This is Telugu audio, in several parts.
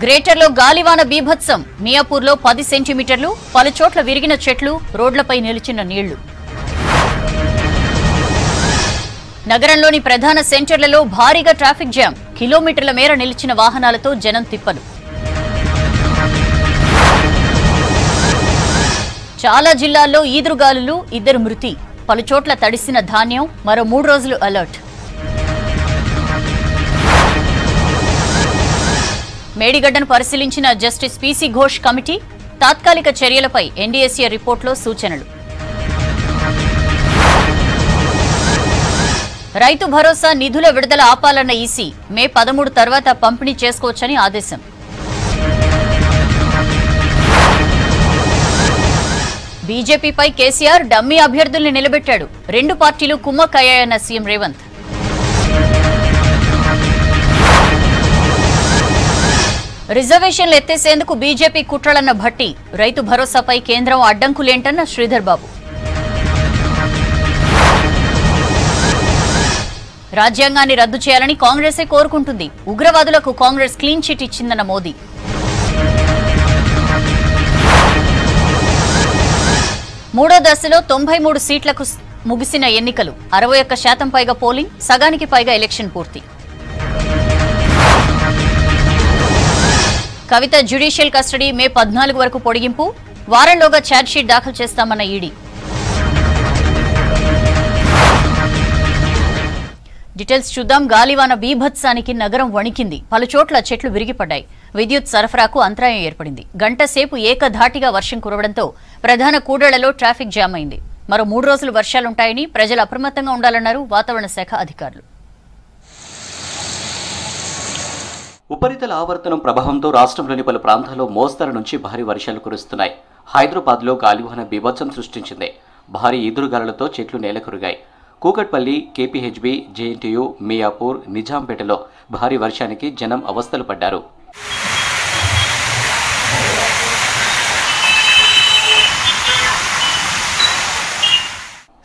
గ్రేటర్లో గాలివాన బీభత్సం. మియాపూర్లో 10 సెంటీమీటర్లు, పలు చోట్ల విరిగిన చెట్లు, రోడ్లపై నిలిచిన నీళ్లు. నగరంలోని ప్రధాన సెంటర్లలో భారీగా ట్రాఫిక్ జామ్. కిలోమీటర్ల మేర నిలిచిన వాహనాలతో జనం తిప్పలు. చాలా జిల్లాల్లో ఈదురుగాలులు, 2 మృతి. పలుచోట్ల తడిసిన ధాన్యం. మరో 3 రోజులు అలర్ట్. మేడిగడ్డను పరిశీలించిన జస్టిస్ పీసీ ఘోష్ కమిటీ. తాత్కాలిక చర్యలపై ఎన్డీఎస్ఏ రిపోర్టులో సూచనలు. రైతు భరోసా నిధుల విడుదల ఆపాలన్న ఈసీ. మే 13 తర్వాత పంపిణీ చేసుకోవచ్చని ఆదేశం. బీజేపీపై కేసీఆర్ డమ్మీ అభ్యర్థుల్ని నిలబెట్టాడు. 2 పార్టీలు కుమ్మక్కయ్యాయన్న సీఎం రేవంత్. రిజర్వేషన్లు ఎత్తేసేందుకు బీజేపీ కుట్రలన్న భట్టి. రైతు భరోసాపై కేంద్రం అడ్డంకులేంటన్న శ్రీధర్ బాబు. రాజ్యాంగాన్ని రద్దు చేయాలని కాంగ్రెసే కోరుకుంటుంది. ఉగ్రవాదులకు కాంగ్రెస్ క్లీన్ చిట్ ఇచ్చిందన్న మోదీ. మూడో దశలో 93 సీట్లకు ముగిసిన ఎన్నికలు. 61% పైగా పోలింగ్, సగానికి పైగా ఎలక్షన్ పూర్తి. కవిత జ్యుడిషియల్ కస్టడీ మే 14 వరకు పొడిగింపు. వారంలోగా ఛార్జ్షీట్ దాఖలు చేస్తామన్న ఈడీ. డీటెయిల్స్ చూద్దాం. గాలివాన బీభత్సానికి నగరం వణికింది. పలుచోట్ల చెట్లు విరిగిపడ్డాయి. విద్యుత్ సరఫరాకు అంతరాయం ఏర్పడింది. గంట సేపు ఏకధాటిగా వర్షం కురవడంతో ప్రధాన కూడళ్లలో ట్రాఫిక్ జామ్ అయింది. మరో 3 రోజులు వర్షాలుంటాయని ప్రజలు అప్రమత్తంగా ఉండాలన్నారు వాతావరణ శాఖ అధికారులు. ఉపరితల ఆవర్తనం ప్రభావంతో రాష్ట్రంలోని పలు ప్రాంతాల్లో మోస్తరు నుంచి భారీ వర్షాలు కురుస్తున్నాయి. హైదరాబాద్లో గాలివాన బీభత్సం సృష్టించింది. భారీ ఈదురుగాలులతో చెట్లు నేలకొరిగాయి. కూకట్పల్లి, కేపీహెచ్బీ, జేఎన్టీయూ, మియాపూర్, నిజాంపేటలో భారీ వర్షానికి జనం అవస్థలు పడ్డారు.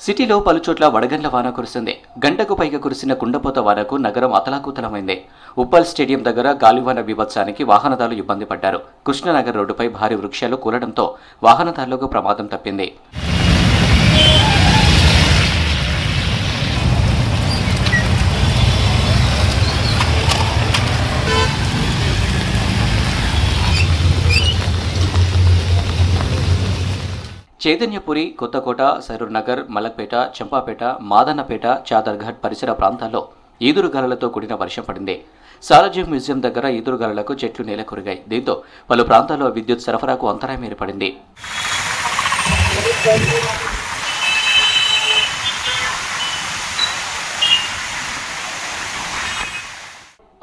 సిటీలో పలుచోట్ల వడగండ్ల వాన కురిసింది. గంటకు పైగా కురిసిన కుండపోత వానకు నగరం అతలాకుతలమైంది. ఉప్పల్ స్టేడియం దగ్గర గాలివాన బీభత్సానికి వాహనదారులు ఇబ్బంది పడ్డారు. కృష్ణనగర్ రోడ్డుపై భారీ వృక్షాలు కూలడంతో వాహనదారులకు ప్రమాదం తప్పింది. చైతన్యపురి, కొత్తకోట, సరూర్ నగర్, మలక్పేట, చంపాపేట, మాదన్నపేట, చాదర్ఘాట్ పరిసర ప్రాంతాల్లో ఈదురుగాలులతో కూడిన వర్షం పడింది. సాలార్జంగ్ మ్యూజియం దగ్గర ఈదురుగాలులకు చెట్లు నేలకొరిగాయి. దీంతో పలు ప్రాంతాల్లో విద్యుత్ సరఫరాకు అంతరాయం ఏర్పడింది.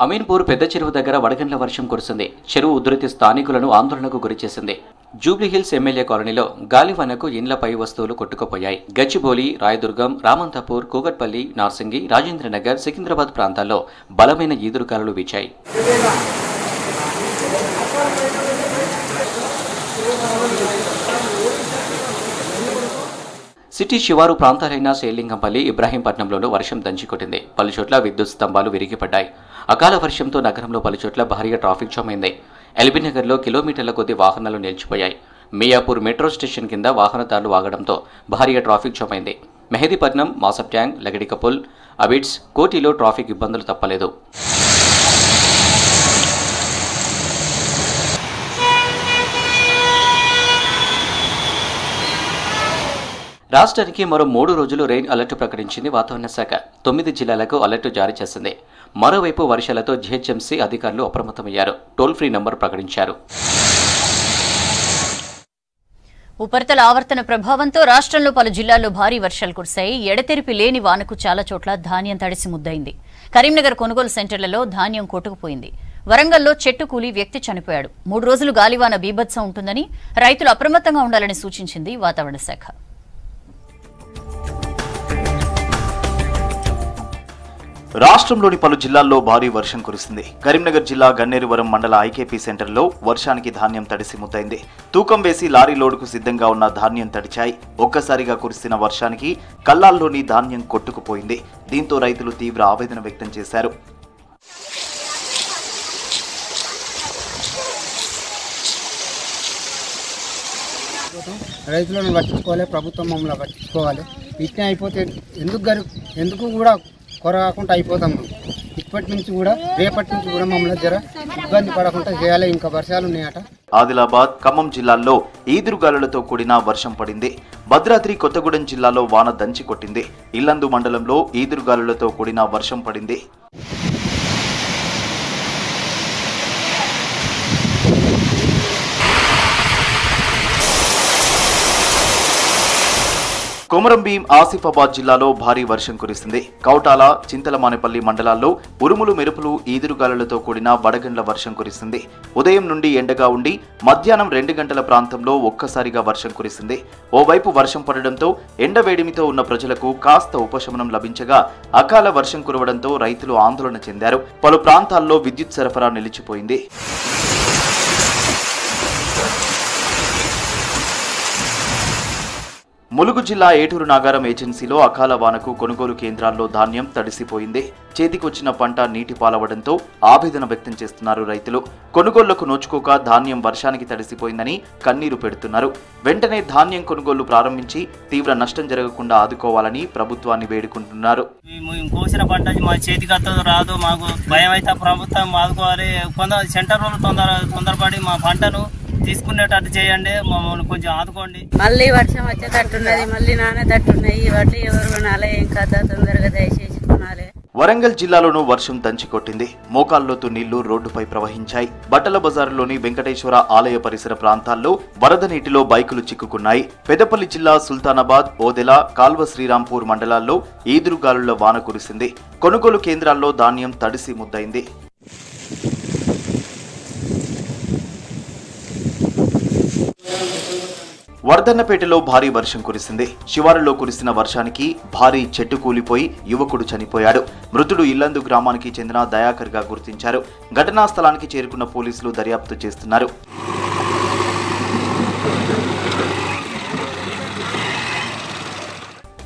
అమీన్పూర్ పెద్ద చెరువు దగ్గర వడగండ్ల వర్షం కురిసింది. చెరువు ఉధృతి స్థానికులను ఆందోళనకు గురిచేసింది. జూబ్లీహిల్స్ ఎమ్మెల్యే కాలనీలో గాలివానకు ఇండ్లపై వస్తువులు కొట్టుకుపోయాయి. గచ్చిబౌలి, రాయదుర్గం, రామంతపూర్, కూకట్పల్లి, నార్సింగి, రాజేంద్రనగర్, సికింద్రాబాద్ ప్రాంతాల్లో బలమైన ఈదురుగాలులు వీచాయి. సిటీ శివారు ప్రాంతాలైన శేలింగంపల్లి, ఇబ్రాహీంపట్నంలోనూ వర్షం దంచికొట్టింది. పలుచోట్ల విద్యుత్ స్తంభాలు విరిగిపడ్డాయి. అకాల వర్షంతో నగరంలో పలుచోట్ల భారీగా ట్రాఫిక్ జామ్ అయింది. ఎల్బీనగర్లో కిలోమీటర్ల కొద్ది వాహనాలు నిలిచిపోయాయి. మియాపూర్ మెట్రో స్టేషన్ కింద వాహనదారులు ఆగడంతో భారీగా ట్రాఫిక్ జామ్ అయింది. మెహదీపట్నం, మాసబ్ ట్యాంక్, లగడికపుల్, అబిడ్స్, కోటిలో ట్రాఫిక్ ఇబ్బందులు తప్పలేదు. రాష్ట్రానికి మరో 3 రోజులు రెయిన్ అలర్ట్ ప్రకటించింది వాతావరణ శాఖ. 9 జిల్లాలకు అలర్ట్ జారీ చేసింది. మరోవైపు వర్షాలతో జీహెచ్ఎంసీ అధికారులు అప్రమత్తమయ్యారు. టోల్ ఫ్రీ నంబర్ ప్రకటించారు. ఉపరితల ఆవర్తన ప్రభావంతో రాష్ట్రంలో పలు జిల్లాల్లో భారీ వర్షాలు కురిశాయి. ఎడతెరిపి లేని వానకు చాలా చోట్ల ధాన్యం తడిసి ముద్దయింది. కరీంనగర్ కొనుగోలు సెంటర్లలో ధాన్యం కొట్టుకుపోయింది. వరంగల్లో చెట్టు కూలి వ్యక్తి చనిపోయాడు. 3 రోజులు గాలివాన బీభత్సం ఉంటుందని రైతులు అప్రమత్తంగా ఉండాలని సూచించింది వాతావరణ శాఖ. రాష్ట్రంలోని పలు జిల్లాల్లో భారీ వర్షం కురిసింది. కరీంనగర్ జిల్లా గన్నేరువరం మండల ఐకేపీ సెంటర్లో వర్షానికి ధాన్యం తడిసి ముద్దయింది. తూకం వేసి లారీ లోడుకు సిద్ధంగా ఉన్న ధాన్యం తడిచాయి. ఒక్కసారిగా కురిసిన వర్షానికి కల్లాల్లోని ధాన్యం కొట్టుకుపోయింది. దీంతో రైతులు తీవ్ర ఆవేదన వ్యక్తం చేశారు. అయిపోతాం. రైతులను పట్టించుకోవాలి, ప్రభుత్వం మమ్మల్ని పట్టించుకోవాలి. ఇట్నే అయిపోతే ఎందుకు కూడా కొరగాకుండా అయిపోతాం. ఇప్పటి నుంచి కూడా రేపటి నుంచి కూడా మమ్మల్ని జర ఇబ్బంది పడకుండా చేయాలి. ఇంకా వర్షాలు ఉన్నాయట. ఆదిలాబాద్, ఖమ్మం జిల్లాల్లో ఈదురుగాలులతో కూడిన వర్షం పడింది. భద్రాద్రి కొత్తగూడెం జిల్లాలో వాన దంచి కొట్టింది. ఇల్లందు మండలంలో ఈదురుగాలులతో కూడిన వర్షం పడింది. కొమరంభీం, ఆసిఫాబాద్ జిల్లాలో భారీ వర్షం కురిసింది. కౌటాల, చింతలమానేపల్లి మండలాల్లో ఉరుములు, మెరుపులు, ఈదురుగాలులతో కూడిన వడగండ్ల వర్షం కురిసింది. ఉదయం నుండి ఎండగా ఉండి మధ్యాహ్నం 2 గంటల ప్రాంతంలో ఒక్కసారిగా వర్షం కురిసింది. ఓవైపు వర్షం పడడంతో ఎండవేడిమితో ఉన్న ప్రజలకు కాస్త ఉపశమనం లభించగా అకాల వర్షం కురవడంతో రైతులు ఆందోళన చెందారు. పలు ప్రాంతాల్లో విద్యుత్ సరఫరా నిలిచిపోయింది. ములుగు జిల్లా ఏటూరు నాగారం ఏజెన్సీలో అకాల వానకు కొనుగోలు కేంద్రాల్లో ధాన్యం తడిసిపోయింది. చేతికొచ్చిన పంట నీటి పాలవడంతో ఆవేదన వ్యక్తం చేస్తున్నారు రైతులు. కొనుగోళ్లకు నోచుకోక ధాన్యం వర్షానికి తడిసిపోయిందని కన్నీరు పెడుతున్నారు. వెంటనే ధాన్యం కొనుగోళ్లు ప్రారంభించి తీవ్ర నష్టం జరగకుండా ఆదుకోవాలని ప్రభుత్వాన్ని వేడుకుంటున్నారు. కోసిన పంట మా చేతికి రాదు, మాకు భయం అయితే ప్రభుత్వం ఆదుకోవాలి. కొందరు సెంటర్ వాళ్ళు తొందరపడి మా పంటను తీసుకునేటట్టు చేయండి, మమ్మల్ని కొంచెం ఆదుకోండి. మళ్ళీ వర్షం వచ్చేటట్టున్నది, మళ్ళీ నానేటట్టున్నాయి. వాటి ఎవరు కొనాలి, ఏం కథ తొందరగా దయచేసి కొనాలి. వరంగల్ జిల్లాలోనూ వర్షం దంచికొట్టింది. మోకాల్లోతు నీళ్లు రోడ్డుపై ప్రవహించాయి. బట్టల బజారులోని వెంకటేశ్వర ఆలయ పరిసర ప్రాంతాల్లో వరద నీటిలో బైకులు చిక్కుకున్నాయి. పెద్దపల్లి జిల్లా సుల్తానాబాద్, ఓదెల, కాల్వ శ్రీరాంపూర్ మండలాల్లో ఈదురుగాలుల వాన కురిసింది. కొనుగోలు కేంద్రాల్లో ధాన్యం తడిసి ముద్దయింది. వర్ధన్నపేటలో భారీ వర్షం కురిసింది. శివారులో కురిసిన వర్షానికి భారీ చెట్టు కూలిపోయి యువకుడు చనిపోయాడు. మృతుడు ఇల్లందు గ్రామానికి చెందిన దయాకర్ గా గుర్తించారు. ఘటనా స్థలానికి చేరుకున్న పోలీసులు దర్యాప్తు చేస్తున్నారు.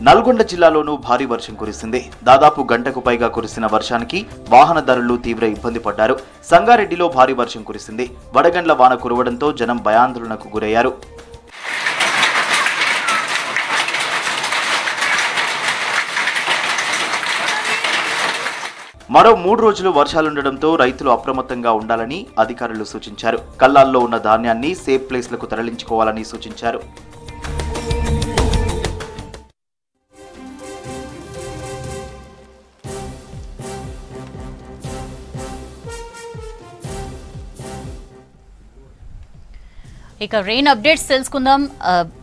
నల్గొండ జిల్లాలోనూ భారీ వర్షం కురిసింది. దాదాపు గంటకు పైగా కురిసిన వర్షానికి వాహనదారులు తీవ్ర ఇబ్బంది పడ్డారు. సంగారెడ్డిలో భారీ వర్షం కురిసింది. వడగండ్ల వాన కురవడంతో జనం భయాందోళనకు గురయ్యారు. మరో 3 రోజులు వర్షాలుండడంతో రైతులు అప్రమత్తంగా ఉండాలని అధికారులు సూచించారు. కల్లాల్లో ఉన్న ధాన్యాన్ని సేఫ్ ప్లేస్లకు తరలించుకోవాలని సూచించారు. ఇక రెయిన్ అప్డేట్స్ తెలుసుకుందాం.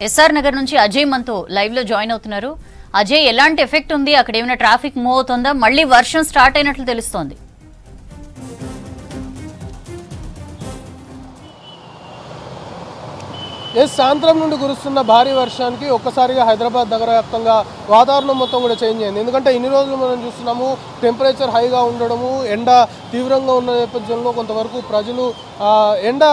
ఎస్ఆర్ నగర్ నుంచి అజయ్ మనతో లైవ్ లో జాయిన్ అవుతున్నారు. అజయ్, ఎలాంటి ఎఫెక్ట్ ఉంది? అక్కడ ఏమైనా ట్రాఫిక్ మూవ్ అవుతుందా? మళ్ళీ వర్షం స్టార్ట్ అయినట్లు తెలుస్తోంది. సాయంత్రం నుండి కురుస్తున్న భారీ వర్షానికి ఒక్కసారిగా హైదరాబాద్ నగర వ్యాప్తంగా వాతావరణం మొత్తం కూడా చేంజ్ అయింది. ఎందుకంటే ఇన్ని రోజులు మనం చూస్తున్నాము టెంపరేచర్ హైగా ఉండడము, ఎండ తీవ్రంగా ఉన్న నేపథ్యంలో కొంతవరకు ప్రజలు ఎండ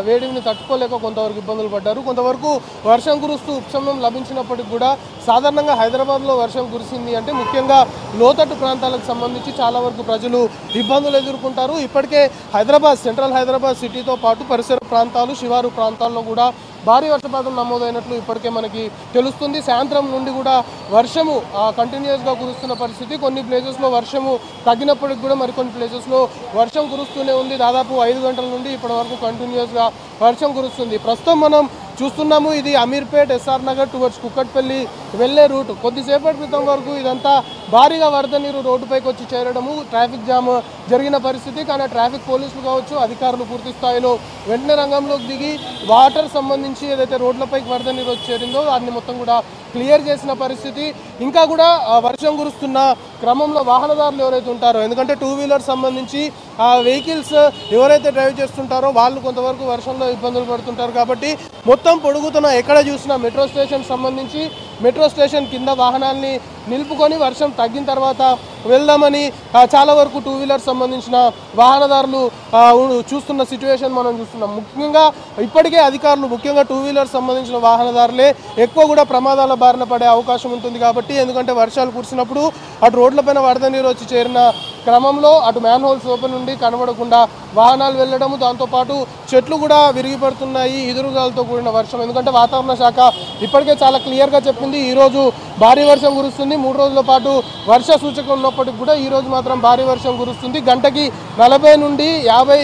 వేడిని తట్టుకోలేక కొంతవరకు ఇబ్బందులు పడ్డారు. కొంతవరకు వర్షం కురుస్తూ ఉపశమనం లభించినప్పటికీ కూడా సాధారణంగా హైదరాబాద్లో వర్షం కురిసింది అంటే ముఖ్యంగా లోతట్టు ప్రాంతాలకు సంబంధించి చాలా వరకు ప్రజలు ఇబ్బందులు ఎదుర్కొంటారు. ఇప్పటికే హైదరాబాద్, సెంట్రల్ హైదరాబాద్ సిటీతో పాటు పరిసర ప్రాంతాలు, శివారు ప్రాంతాల్లో కూడా భారీ వర్షపాతం నమోదైనట్లు ఇప్పటికే మనకి తెలుస్తుంది. సాయంత్రం నుండి కూడా వర్షము కంటిన్యూస్గా కురుస్తున్న పరిస్థితి. కొన్ని ప్లేసెస్లో వర్షము తగ్గినప్పటికి కూడా మరికొన్ని ప్లేసెస్లో వర్షం కురుస్తూనే ఉంది. దాదాపు 5 గంటల నుండి ఇప్పటి వరకు కంటిన్యూస్గా వర్షం కురుస్తుంది. ప్రస్తుతం మనం చూస్తున్నాము ఇది అమీర్పేట్, ఎస్ఆర్ నగర్ టువర్డ్స్ కుక్కట్పల్లి వెళ్లే రూట్. కొద్దిసేపటి క్రితం వరకు ఇదంతా భారీగా వరద నీరు రోడ్డుపైకి వచ్చి చేరడము, ట్రాఫిక్ జామ్ జరిగిన పరిస్థితి. కానీ ట్రాఫిక్ పోలీసులు కావచ్చు, అధికారులు పూర్తి స్థాయిలో వెంటనే రంగంలోకి దిగి వాటర్ సంబంధించి ఏదైతే రోడ్లపైకి వరద నీరు వచ్చి చేరిందో దాన్ని మొత్తం కూడా క్లియర్ చేసిన పరిస్థితి. ఇంకా కూడా వర్షం కురుస్తున్న క్రమంలో వాహనదారులు ఎవరైతే ఉంటారో, ఎందుకంటే 2 వీలర్ సంబంధించి ఆ వెహికల్స్ ఎవరైతే డ్రైవ్ చేస్తుంటారో వాళ్ళు కొంతవరకు వర్షంలో ఇబ్బందులు పడుతుంటారు. కాబట్టి మొత్తం పొడుగుతున్న ఎక్కడ చూసినా మెట్రో స్టేషన్ సంబంధించి మెట్రో స్టేషన్ కింద వాహనాల్ని నిలుపుకొని వర్షం తగ్గిన తర్వాత వెళ్దామని చాలా వరకు టూ వీలర్స్ సంబంధించిన వాహనదారులు చూస్తున్న సిచ్యువేషన్ మనం చూస్తున్నాం. ముఖ్యంగా ఇప్పటికే అధికారులు ముఖ్యంగా టూ వీలర్స్ సంబంధించిన వాహనదారులే ఎక్కువ కూడా ప్రమాదాల బారిన పడే అవకాశం ఉంటుంది కాబట్టి, ఎందుకంటే వర్షాలు కురిసినప్పుడు అటు రోడ్లపైన వరద నీరు వచ్చి చేరిన క్రమంలో అటు మ్యాన్ హోల్స్ ఓపెన్ నుండి కనబడకుండా వాహనాలు వెళ్ళడము, దాంతోపాటు చెట్లు కూడా విరిగిపడుతున్నాయి ఎదురుగాలతో కూడిన వర్షం. ఎందుకంటే వాతావరణ శాఖ ఇప్పటికే చాలా క్లియర్గా చెప్పింది ఈరోజు భారీ వర్షం కురుస్తుంది. 3 రోజుల పాటు వర్ష సూచక ఉన్నప్పటికీ కూడా ఈరోజు మాత్రం భారీ వర్షం కురుస్తుంది. గంటకి 40 నుండి 50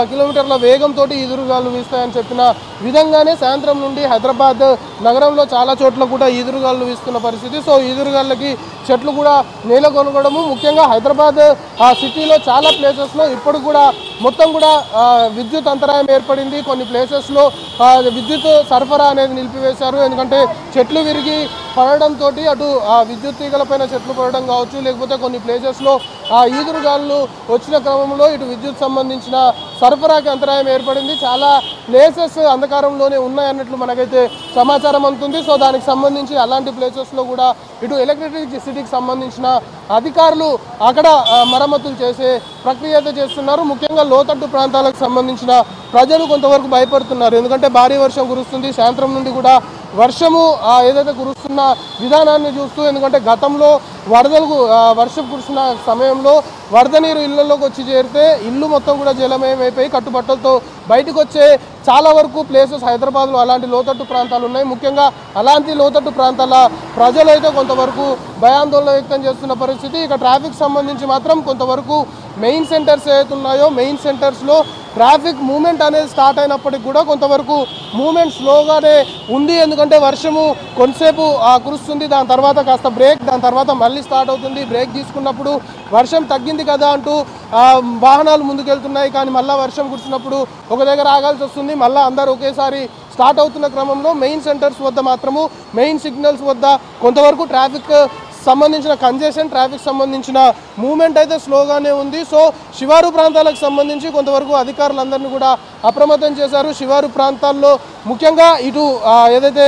కిలోమీటర్ల వేగంతో ఎదురుగాలు వీస్తాయని చెప్పిన విధంగానే సాయంత్రం నుండి హైదరాబాద్ నగరంలో చాలా చోట్ల కూడా ఎదురుగాలు వీస్తున్న పరిస్థితి. సో ఎదురుగాళ్ళకి చెట్లు కూడా నేల కొనగడము, ముఖ్యంగా హైదరాబాద్ సిటీలో చాలా ప్లేసెస్లో ఇప్పుడు కూడా మొత్తం కూడా విద్యుత్ అంతరాయం ఏర్పడింది. కొన్ని ప్లేసెస్లో విద్యుత్ సరఫరా అనేది నిలిపివేశారు. ఎందుకంటే చెట్లు విరిగి పడడంతో అటు విద్యుత్ తీగలపైన చెట్లు పడడం కావచ్చు, లేకపోతే కొన్ని ప్లేసెస్లో ఈదురుగాలు వచ్చిన క్రమంలో ఇటు విద్యుత్ సంబంధించిన సరఫరాకి అంతరాయం ఏర్పడింది. చాలా ప్లేసెస్ అంధకారంలోనే ఉన్నాయన్నట్లు మనకైతే సమాచారం అందుతుంది. సో దానికి సంబంధించి అలాంటి ప్లేసెస్లో కూడా ఇటు ఎలక్ట్రిసిటీకి సంబంధించిన అధికారులు అక్కడ మరమ్మతులు చేసే ప్రక్రియ అయితే చేస్తున్నారు. ముఖ్యంగా లోతట్టు ప్రాంతాలకు సంబంధించిన ప్రజలు కొంతవరకు భయపడుతున్నారు. ఎందుకంటే భారీ వర్షం కురుస్తుంది. సాయంత్రం నుండి కూడా వర్షము ఏదైతే కురుస్తున్న విధానాన్ని చూస్తూ, ఎందుకంటే గతంలో వర్షం కురిసిన సమయంలో వరద నీరు ఇళ్లలోకి వచ్చి చేరితే ఇల్లు మొత్తం కూడా జలమయం అయిపోయి కట్టుబట్టలతో బయటకు వచ్చే చాలా వరకు ప్లేసెస్ హైదరాబాద్లో అలాంటి లోతట్టు ప్రాంతాలు ఉన్నాయి. ముఖ్యంగా అలాంటి లోతట్టు ప్రాంతాల ప్రజలైతే కొంతవరకు భయాందోళన వ్యక్తం చేస్తున్న పరిస్థితి. ఇక ట్రాఫిక్ సంబంధించి మాత్రం కొంతవరకు మెయిన్ సెంటర్స్ ఏవైతే ఉన్నాయో మెయిన్ సెంటర్స్లో ట్రాఫిక్ మూమెంట్ అనేది స్టార్ట్ అయినప్పటికీ కూడా కొంతవరకు మూమెంట్ స్లోగానే ఉంది. ఎందుకంటే వర్షము కొంతసేపు కురుస్తుంది, దాని తర్వాత కాస్త బ్రేక్, దాని తర్వాత మళ్ళీ స్టార్ట్ అవుతుంది. బ్రేక్ తీసుకున్నప్పుడు వర్షం తగ్గింది కదా అంటూ వాహనాలు ముందుకెళ్తున్నాయి, కానీ మళ్ళీ వర్షం కురిసినప్పుడు ఒక దగ్గర ఆగాల్సి వస్తుంది. మళ్ళీ అందరూ ఒకేసారి స్టార్ట్ అవుతున్న క్రమంలో మెయిన్ సెంటర్స్ వద్ద మాత్రము మెయిన్ సిగ్నల్స్ వద్ద కొంతవరకు ట్రాఫిక్ సంబంధించిన కంజెషన్, ట్రాఫిక్ సంబంధించిన మూమెంట్ అయితే స్లోగానే ఉంది. సో శివారు ప్రాంతాలకు సంబంధించి కొంతవరకు అధికారులందరినీ కూడా అప్రమత్తం చేశారు. శివారు ప్రాంతాల్లో ముఖ్యంగా ఇటు ఏదైతే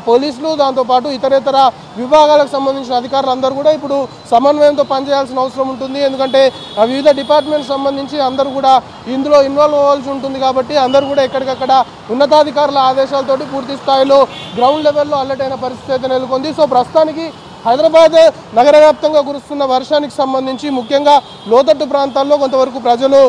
పోలీసులు, దాంతోపాటు ఇతరేతర విభాగాలకు సంబంధించిన అధికారులందరూ కూడా ఇప్పుడు సమన్వయంతో పనిచేయాల్సిన అవసరం ఉంటుంది. ఎందుకంటే వివిధ డిపార్ట్మెంట్స్ సంబంధించి అందరూ కూడా ఇందులో ఇన్వాల్వ్ అవ్వాల్సి ఉంటుంది. కాబట్టి అందరూ కూడా ఎక్కడికక్కడ ఉన్నతాధికారుల ఆదేశాలతోటి పూర్తి స్థాయిలో గ్రౌండ్ లెవెల్లో అలర్ట్ అయిన పరిస్థితి అయితే నెలకొంది. సో ప్రస్తుతానికి హైదరాబాద్ నగర వ్యాప్తంగా కురుస్తున్న వర్షానికి సంబంధించి ముఖ్యంగా లోతట్టు ప్రాంతాల్లో కొంతవరకు ప్రజలు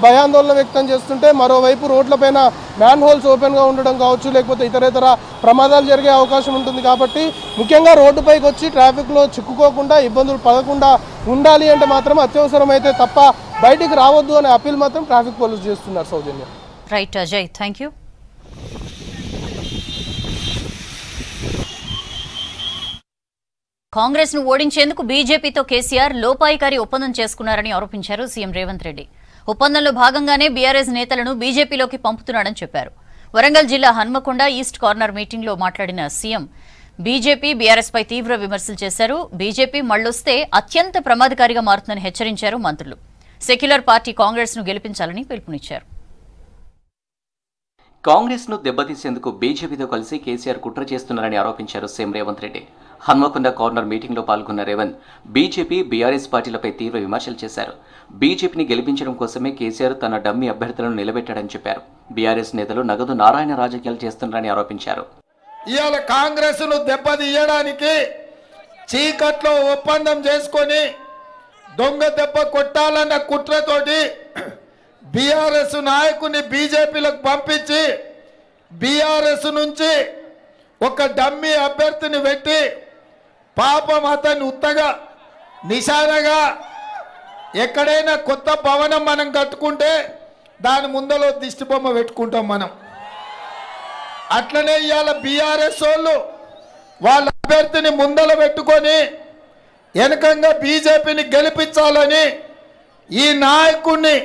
భయాందోళన వ్యక్తం చేస్తుంటే, మరోవైపు రోడ్లపైన మ్యాన్ హోల్స్ ఓపెన్గా ఉండడం కావచ్చు, లేకపోతే ఇతరేతర ప్రమాదాలు జరిగే అవకాశం ఉంటుంది. కాబట్టి ముఖ్యంగా రోడ్డుపైకి వచ్చి ట్రాఫిక్లో చిక్కుకోకుండా ఇబ్బందులు పడకుండా ఉండాలి అంటే మాత్రం అత్యవసరమైతే తప్ప బయటికి రావద్దు అనే అప్పీల్ మాత్రం ట్రాఫిక్ పోలీసు చేస్తున్నారు. Soujanya. Right Ajay, thank you. Congress ను ఓడించేందుకు బీజేపీతో కేసీఆర్ లోపాయికారి ఒప్పందం చేసుకున్నారని ఆరోపించారు సీఎం రేవంత్ రెడ్డి. ఒప్పందంలో భాగంగానే బీఆర్ఎస్ నేతలను బీజేపీలోకి పంపుతున్నాడని చెప్పారు. వరంగల్ జిల్లా హన్మకొండ ఈస్ట్ కార్నర్ మీటింగ్ లో మాట్లాడిన సీఎం బీజేపీ బీఆర్ఎస్ పై తీవ్ర విమర్శలు చేశారు. బీజేపీ మళ్లొస్తే అత్యంత ప్రమాదకారిగా మారుతుందని హెచ్చరించారు మంత్రులు. సెక్యులర్ పార్టీ కాంగ్రెస్ ను గెలిపించాలని పిలుపునిచ్చారు. కాంగ్రెస్ ను దెబ్బతీసేందుకు బీజేపీతో కలిసి కేసీఆర్ కుట్ర చేస్తున్నారని ఆరోపించారు CM Revanth Reddy. Hanamkonda corner meeting లో పాల్గొన్న రేవంత్ బీజేపీ బీఆర్ఎస్ పార్టీలపై తీవ్ర విమర్శలు చేశారు. బీజేపీని గెలిపించడం కోసమే కేసీఆర్ తన డమ్మీ అభ్యర్థులను నిలబెట్టాడని చెప్పారు. బీఆర్ఎస్ నేతలు నగదు నారాయణ రాజకీయాలు చేస్తున్నారని ఆరోపించారు. ఇవాళ కాంగ్రెస్ ను దెబ్బతీయడానికి చీకట్లో ఒప్పందం చేసుకొని దొంగ దెబ్బ కొట్టాలన్న కుట్రతోటి బీఆర్ఎస్ నాయకుని బీజేపీలకు పంపించి బీఆర్ఎస్ నుంచి ఒక డమ్మీ అభ్యర్థిని పెట్టి పాపం అతన్ని ఉత్తగా నిశానగా ఎక్కడైనా కొత్త భవనం మనం కట్టుకుంటే దాని ముందలో దిష్టి బొమ్మ పెట్టుకుంటాం మనం. అట్లనే ఇవాళ బీఆర్ఎస్ వాళ్ళు వాళ్ళ అభ్యర్థిని ముందల పెట్టుకొని వెనకంగా బీజేపీని గెలిపించాలని ఈ నాయకుడిని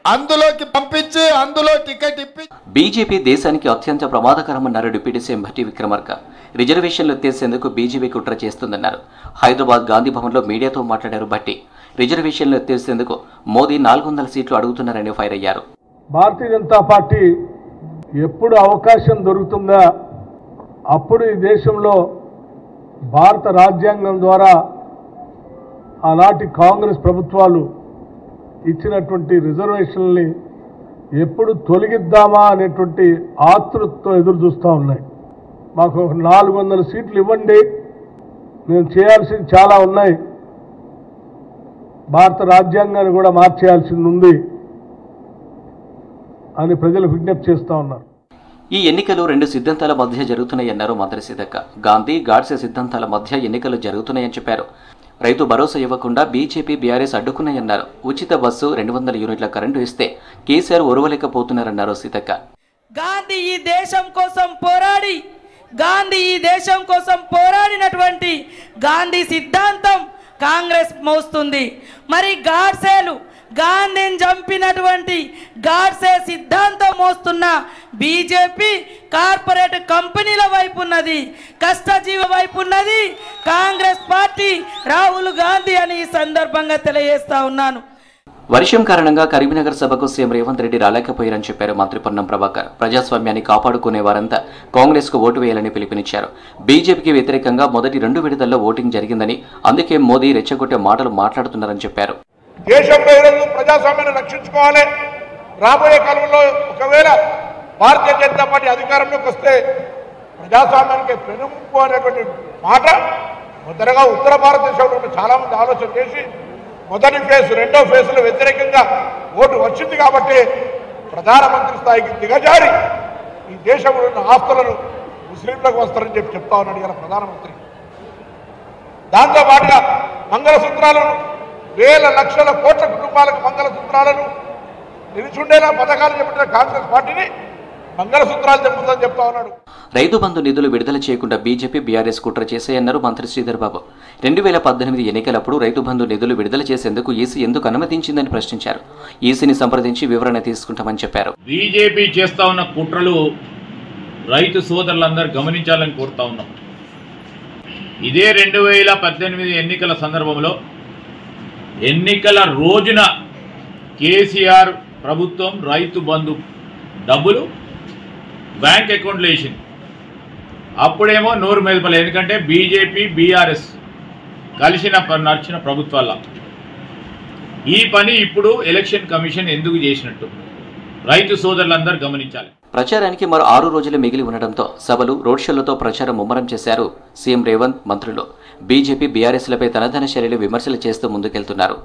అందులోకి పంపించి అందులో టికెట్ ఇప్పి బీజేపీ దేశానికి అత్యంత ప్రమాదకరమన్నారు డిప్యూటీ సీఎం భట్టి విక్రమార్క. రిజర్వేషన్లు ఎత్తేసేందుకు బీజేపీ కుట్ర చేస్తుందన్నారు. హైదరాబాద్ గాంధీ భవన్లో మీడియాతో మాట్లాడారు భట్టి. రిజర్వేషన్లు ఎత్తేసేందుకు మోదీ 400 సీట్లు అడుగుతున్నారని ఫైర్ అయ్యారు. భారతీయ జనతా పార్టీ ఎప్పుడు అవకాశం దొరుకుతుందా అప్పుడు ఈ దేశంలో భారత రాజ్యాంగం ద్వారా ఆనాటి కాంగ్రెస్ ప్రభుత్వాలు ఇచ్చినటువంటి రిజర్వేషన్ని ఎప్పుడు తొలగిద్దామా అనేటువంటి ఆతృతతో ఎదురు చూస్తూ ఉన్నాయి. మాకు 400 సీట్లు ఇవ్వండి, మేము చేయాల్సింది చాలా ఉన్నాయి, భారత రాజ్యాంగాన్ని కూడా మార్చేయాల్సింది ఉంది అని ప్రజలు విజ్ఞప్తి చేస్తూ ఉన్నారు. ఈ ఎన్నికలు 2 సిద్ధాంతాల మధ్య జరుగుతున్నాయన్నారు మంత్రి సీతక్క. గాంధీ గాడ్సే సిద్ధాంతాల మధ్య ఎన్నికలు జరుగుతున్నాయని చెప్పారు. రైతు భరోసా ఇవ్వకుండా బీజేపీ బీఆర్ఎస్ అడ్డుకున్నాయన్నారు. ఉచిత బస్సు 200 యూనిట్ల కరెంటు ఇస్తే కేసీఆర్ ఓర్వలేకపోతున్నారన్నారు సీతక్క. గాంధీ ఈ దేశం కోసం పోరాడినటువంటి గాంధీ సిద్ధాంతం కాంగ్రెస్ మోస్తుంది. మరి గాంధీని చంపినటువంటి గాడ్సే సిద్ధాంతం మోస్తున్న బీజేపీ కార్పొరేట్ కంపెనీల వైపు ఉన్నది, కష్టజీవ వైపు ఉన్నది కాంగ్రెస్ పార్టీ, రాహుల్ గాంధీ అని ఈ సందర్భంగా తెలియజేస్తా ఉన్నాను. వర్షం కారణంగా కరీంనగర్ సభకు సీఎం రేవంత్ రెడ్డి రాలేకపోయారని చెప్పారు మంత్రి పొన్నం ప్రభాకర్. ప్రజాస్వామ్యాన్ని కాపాడుకునే వారంతా కాంగ్రెస్ కు ఓటు వేయాలని పిలుపునిచ్చారు. బీజేపీకి వ్యతిరేకంగా మొదటి 2 విడతల్లో ఓటింగ్ జరిగిందని, అందుకే మోదీ రెచ్చగొట్టే మాటలు మాట్లాడుతున్నారని చెప్పారు. దేశంలో ఈరోజు ప్రజాస్వామ్యాన్ని రక్షించుకోవాలి. రాబోయే కాలంలో ఒకవేళ భారతీయ జనతా పార్టీ అధికారంలోకి వస్తే ప్రజాస్వామ్యానికి పెనుముప్పు అనేటువంటి మాట మొదటగా ఉత్తర భారతదేశంలో చాలా మంది ఆలోచన చేసి మొదటి ఫేజ్ 2వ ఫేజ్లో వ్యతిరేకంగా ఓటు వచ్చింది కాబట్టి ప్రధానమంత్రి స్థాయికి దిగజారి ఈ దేశంలో ఉన్న ఆస్తులను ముస్లింలకు వస్తారని చెప్తా ఉన్నాడు ఇలా ప్రధానమంత్రి. దాంతోపాటుగా మంగళసూత్రాలను వేల లక్షల కోట్ల కుటుంబాలకు మంగళసూత్రాలను నిలిచుండేలా పథకాలు చెప్పిన కాంగ్రెస్ పార్టీని మంగళసూత్రాలు చెప్పుతుందని చెప్తా ఉన్నాడు. రైతు బంధు నిధులు విడుదల చేయకుండా బీజేపీ బీఆర్ఎస్ కుట్ర చేశాయన్నారు మంత్రి శ్రీధర్ బాబు. 2018 ఎన్నికలప్పుడు రైతు బంధు నిధులు విడుదల చేసేందుకు ఈసీ ఎందుకు అనుమతించిందని ప్రశ్నించారు. ఈసీని సంప్రదించి వివరణ తీసుకుంటామని చెప్పారు. బీజేపీ చేస్తా ఉన్న కుట్రలు రైతు సోదరులందరూ గమనించాలని కోరుతా ఉన్నాం. ఇదే 2018 ఎన్నికల సందర్భంలో ఎన్నికల రోజున కేసీఆర్ ప్రభుత్వం రైతు బంధు డబ్బులు బ్యాంక్ అకౌంట్లో వేసింది. అప్పుడేమో నోరు మెదపలే, ఎందుకంటే బీజేపీ బీఆర్ఎస్ కలిసిన నడిచిన ప్రభుత్వాల ఈ పని ఇప్పుడు ఎలక్షన్ కమిషన్ ఎందుకు చేసినట్టు రైతు సోదరులందరూ గమనించాలి. ప్రచారానికి మరో 6 రోజులు మిగిలి ఉండడంతో సభలు, రోడ్ షోలతో ప్రచారం ముమ్మరం చేశారు సీఎం రేవంత్, మంత్రులు. బీజేపీ బీఆర్ఎస్లపై తనదన శైలిలో విమర్శలు చేస్తూ ముందుకెళ్తున్నారు.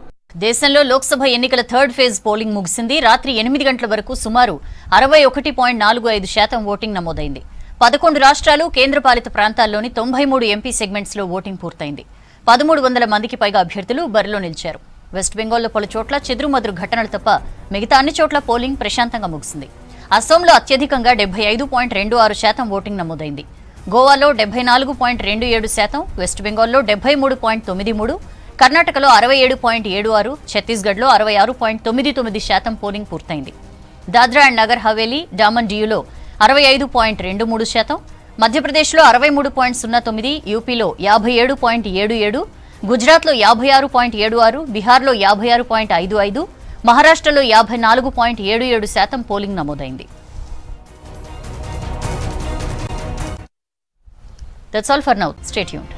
దేశంలో లోక్సభ ఎన్నికల 3rd ఫేజ్ పోలింగ్ ముగిసింది. రాత్రి 8 గంటల వరకు సుమారు 61.45% ఓటింగ్ నమోదైంది. 11 రాష్ట్రాలు, కేంద్రపాలిత ప్రాంతాల్లోని 93 ఎంపీ సెగ్మెంట్స్ లో ఓటింగ్ పూర్తయింది. 1300 మందికి పైగా అభ్యర్థులు బరిలో నిలిచారు. వెస్ట్ బెంగాల్లో పలు చోట్ల చెదురుమదురు ఘటనలు తప్ప మిగతా అన్ని చోట్ల పోలింగ్ ప్రశాంతంగా ముగిసింది. అస్సాంలో అత్యధికంగా 75.26% ఓటింగ్ నమోదైంది. గోవాలో 74.27%, వెస్ట్ బెంగాల్లో 73.93%, కర్ణాటకలో 67.76%, ఛత్తీస్గఢ్లో 66.99% పోలింగ్ పూర్తయింది. దాద్రా అండ్ నగర్ హవేలీ, డామన్ డియూలో 65.23%, మధ్యప్రదేశ్లో 63.09%, యూపీలో 57.77%, గుజరాత్లో 56.76%, బీహార్లో 56.55%, మహారాష్ట్రలో 54.77% పోలింగ్ నమోదైంది. That's all for now. Stay tuned.